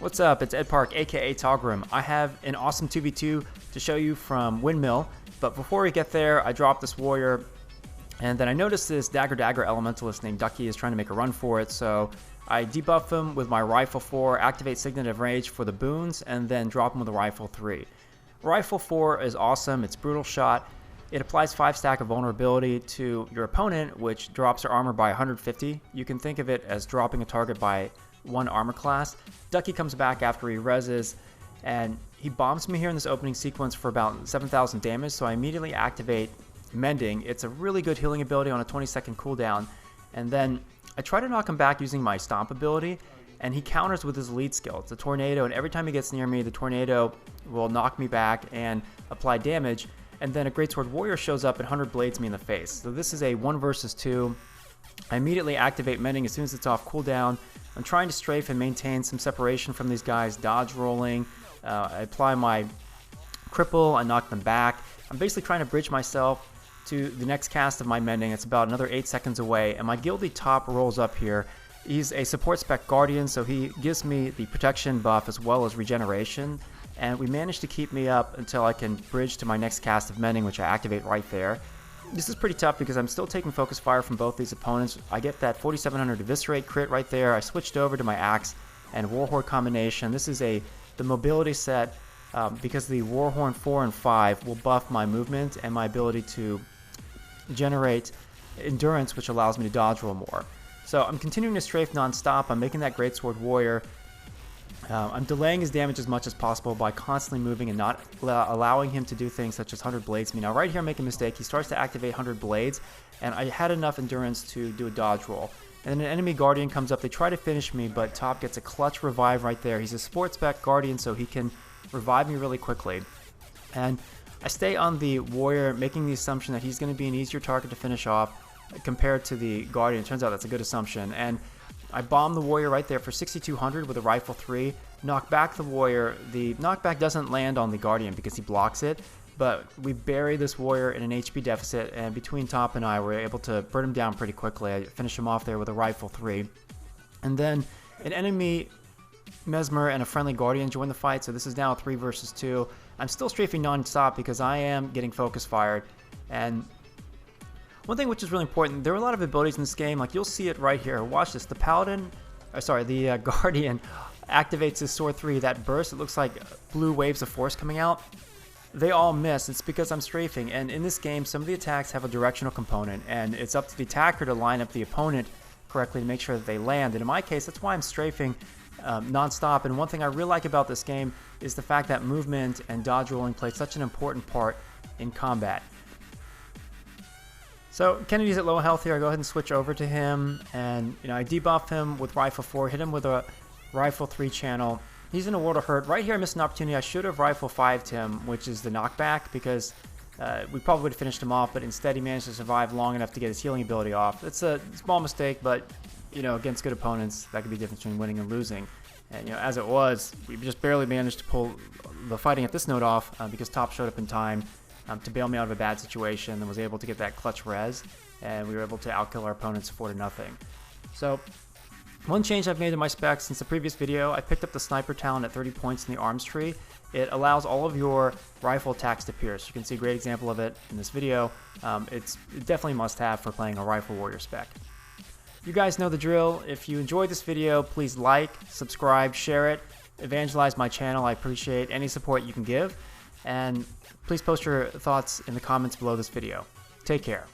What's up? It's Ed Park, aka Taugrim. I have an awesome 2v2 to show you from Windmill, but before we get there, I dropped this warrior, and then I noticed this dagger elementalist named Ducky is trying to make a run for it, so I debuff him with my Rifle 4, activate Signet of Rage for the boons, and then drop him with a Rifle 3. Rifle 4 is awesome, it's brutal shot. It applies 5 stack of vulnerability to your opponent, which drops their armor by 150. You can think of it as dropping a target by 1 armor class. Ducky comes back after he reses, and he bombs me here in this opening sequence for about 7,000 damage, so I immediately activate Mending. It's a really good healing ability on a 20-second cooldown, and then I try to knock him back using my Stomp ability, and he counters with his lead skill. It's a tornado, and every time he gets near me, the tornado will knock me back and apply damage, and then a Greatsword Warrior shows up and 100 blades me in the face. So this is a 1 versus 2. I immediately activate Mending as soon as it's off cooldown. I'm trying to strafe and maintain some separation from these guys, dodge rolling. I apply my cripple, I knock them back. I'm basically trying to bridge myself to the next cast of my Mending. It's about another 8 seconds away, and my Guilty top rolls up here. He's a support spec Guardian, so he gives me the protection buff as well as regeneration, and we managed to keep me up until I can bridge to my next cast of Mending, which I activate right there. This is pretty tough because I'm still taking focus fire from both these opponents. I get that 4700 Eviscerate crit right there. I switched over to my Axe and Warhorn combination. This is the mobility set because the Warhorn 4 and 5 will buff my movement and my ability to generate endurance, which allows me to dodge roll more. So I'm continuing to strafe non-stop. I'm making that Greatsword Warrior. I'm delaying his damage as much as possible by constantly moving and not allowing him to do things such as 100 blades me. Now right here I make a mistake. He starts to activate 100 blades, and I had enough endurance to do a dodge roll. And then an enemy Guardian comes up. They try to finish me, but Top gets a clutch revive right there. He's a support spec Guardian, so he can revive me really quickly. And I stay on the Warrior, making the assumption that he's going to be an easier target to finish off compared to the Guardian. It turns out that's a good assumption. And I bomb the Warrior right there for 6,200 with a Rifle 3, knock back the Warrior. The knockback doesn't land on the Guardian because he blocks it, but we bury this Warrior in an HP deficit, and between Top and I were able to burn him down pretty quickly. I finish him off there with a Rifle 3. And then an enemy Mesmer and a friendly Guardian join the fight, so this is now a 3 versus 2. I'm still strafing non-stop because I am getting focus fired, and one thing which is really important, there are a lot of abilities in this game, like you'll see it right here. Watch this. The Guardian activates his Sword 3, that burst. It looks like blue waves of force coming out. They all miss. It's because I'm strafing, and in this game, some of the attacks have a directional component, and it's up to the attacker to line up the opponent correctly to make sure that they land. And in my case, that's why I'm strafing non-stop. And one thing I really like about this game is the fact that movement and dodge rolling play such an important part in combat. So Kennedy's at low health here. I go ahead and switch over to him, and I debuff him with Rifle 4, hit him with a Rifle 3 channel. He's in a world of hurt. Right here I missed an opportunity. I should have Rifle 5'd him, which is the knockback, because we probably would have finished him off, but instead he managed to survive long enough to get his healing ability off. It's a small mistake, but against good opponents, that could be the difference between winning and losing. And as it was, we just barely managed to pull the fighting at this note off because Top showed up in time to bail me out of a bad situation and was able to get that clutch res, and we were able to outkill our opponents 4-0. So one change I've made to my specs since the previous video, I picked up the Sniper talent at 30 points in the arms tree. It allows all of your rifle attacks to pierce. You can see a great example of it in this video. It's definitely a must-have for playing a Rifle Warrior spec. You guys know the drill. If you enjoyed this video, please like, subscribe, share it, evangelize my channel. I appreciate any support you can give. And please post your thoughts in the comments below this video. Take care.